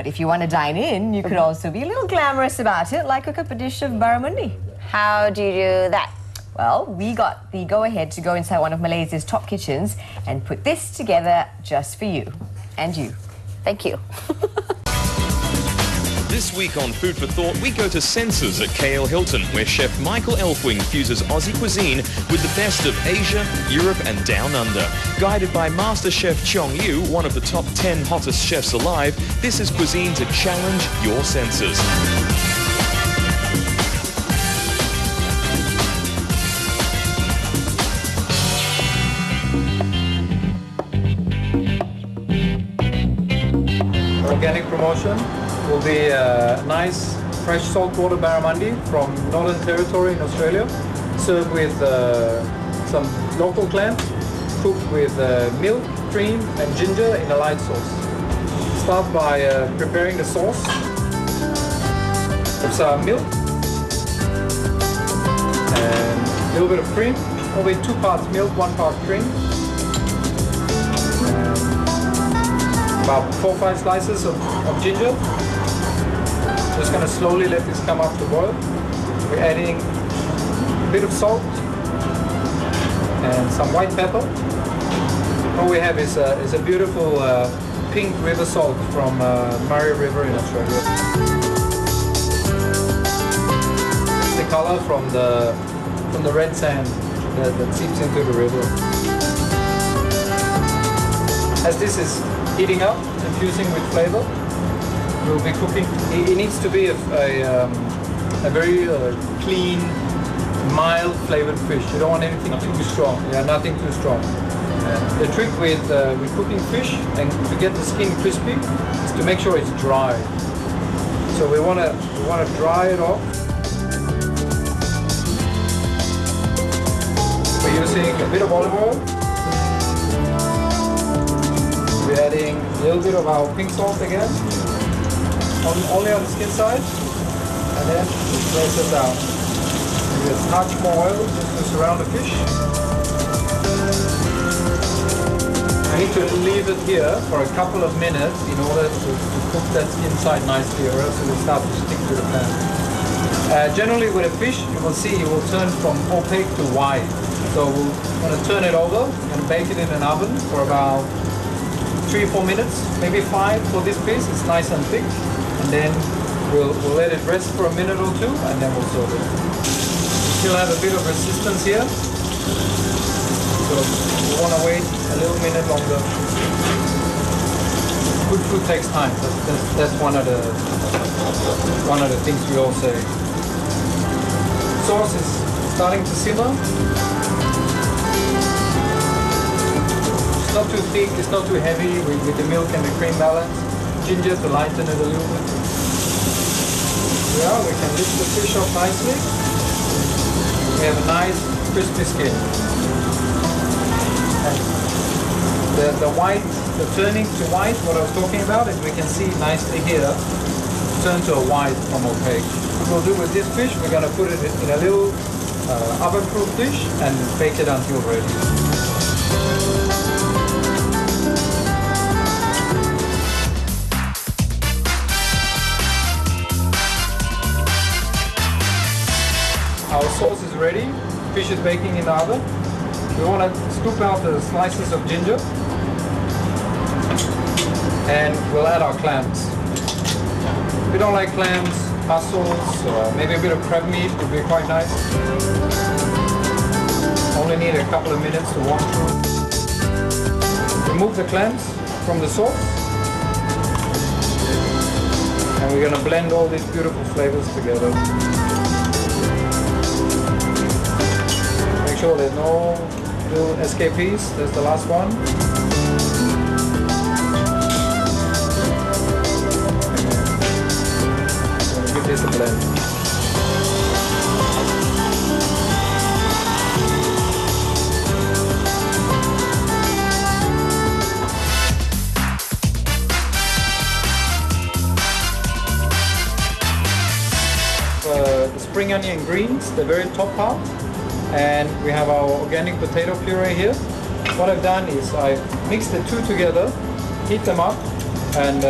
if you want to dine in, you could also be a little glamorous about it, like cook up a dish of barramundi. How do you do that? Well, we got the go-ahead to go inside one of Malaysia's top kitchens and put this together just for you. And you. Thank you. This week on Food for Thought, we go to Senses at KL Hilton, where chef Michael Elfwing fuses Aussie cuisine with the best of Asia, Europe and Down Under. Guided by Master Chef Chong Yu, one of the top 10 hottest chefs alive, this is cuisine to challenge your senses. Organic promotion will be a nice fresh saltwater barramundi from Northern Territory in Australia, served with some local clams, cooked with milk, cream and ginger in a light sauce. Start by preparing the sauce. With some milk and a little bit of cream, probably 2 parts milk, 1 part cream. About 4 or 5 slices of ginger. Just going to slowly let this come up to boil. We're adding a bit of salt and some white pepper. What we have is a beautiful pink river salt from Murray River in Australia. The color from the red sand that seeps into the river. As this is heating up, infusing with flavor, we'll be cooking. It needs to be a very clean, mild flavored fish. You don't want anything too strong. Yeah, nothing too strong. The trick with cooking fish and to get the skin crispy is to make sure it's dry. So we want to dry it off. We're using a bit of olive oil. We're adding a little bit of our pink salt again, only on the skin side, and then we place it down. With a touch more oil just to surround the fish. I need to leave it here for a couple of minutes in order to cook that skin side nicely, or else it will start to stick to the pan. Generally with a fish, you will see it will turn from opaque to white. So we're going to turn it over and bake it in an oven for about 3 or 4 minutes, maybe 5 for this piece. It's nice and thick, and then we'll let it rest for a minute or 2, and then we'll serve it. Still have a bit of resistance here, so we want to wait a little minute longer. Good food takes time. That's one of the things we all say. Sauce is starting to simmer. It's not too thick, it's not too heavy with the milk and the cream balance. Ginger to lighten it a little bit. Yeah, we can lift the fish up nicely. We have a nice crispy skin. And the white, the turning to white, what I was talking about, is we can see nicely here, turn to a white from opaque. What we'll do with this fish, we're going to put it in a little oven-proof dish and bake it until ready. Our sauce is ready, fish is baking in the oven. We want to scoop out the slices of ginger and we'll add our clams. If you don't like clams, mussels, or maybe a bit of crab meat would be quite nice. Only need a couple of minutes to warm through. Remove the clams from the sauce and we're going to blend all these beautiful flavors together. Make sure there's no little escapees. There's the last one. Give this a blend. The spring onion greens, the very top part. And we have our organic potato puree here. What I've done is I've mixed the two together, heat them up, and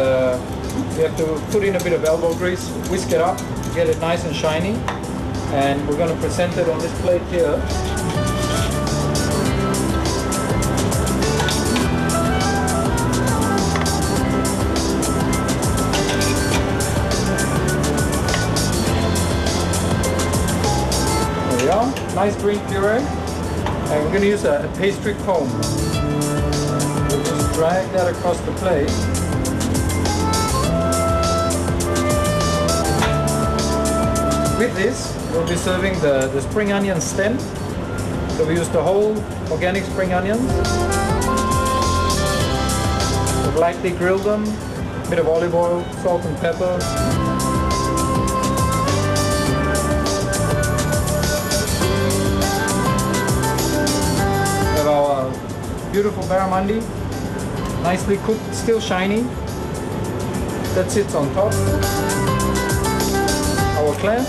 You have to put in a bit of elbow grease, whisk it up, get it nice and shiny. And we're going to present it on this plate here. There we are, nice green puree. And we're going to use a pastry comb. We'll just drag that across the plate. With this, we'll be serving the spring onion stem. So we use the whole organic spring onions. We've lightly grilled them, a bit of olive oil, salt and pepper. We have our beautiful barramundi, nicely cooked, still shiny. That sits on top. Our clams.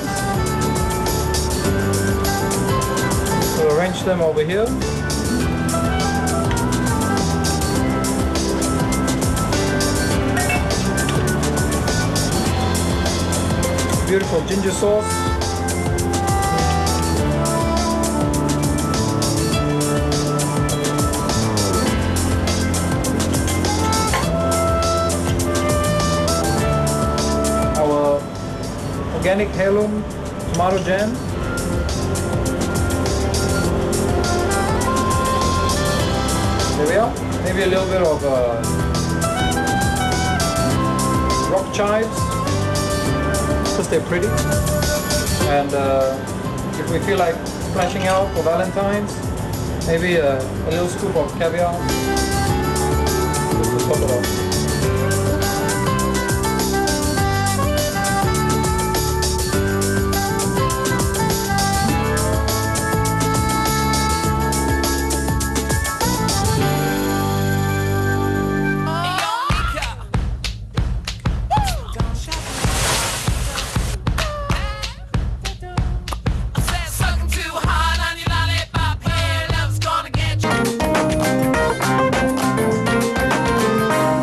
We'll arrange them over here. Beautiful ginger sauce. Our organic heirloom tomato jam. There we are. Maybe a little bit of rock chives, because they're pretty. And if we feel like splashing out for Valentine's, maybe a little scoop of caviar. Just to top it off.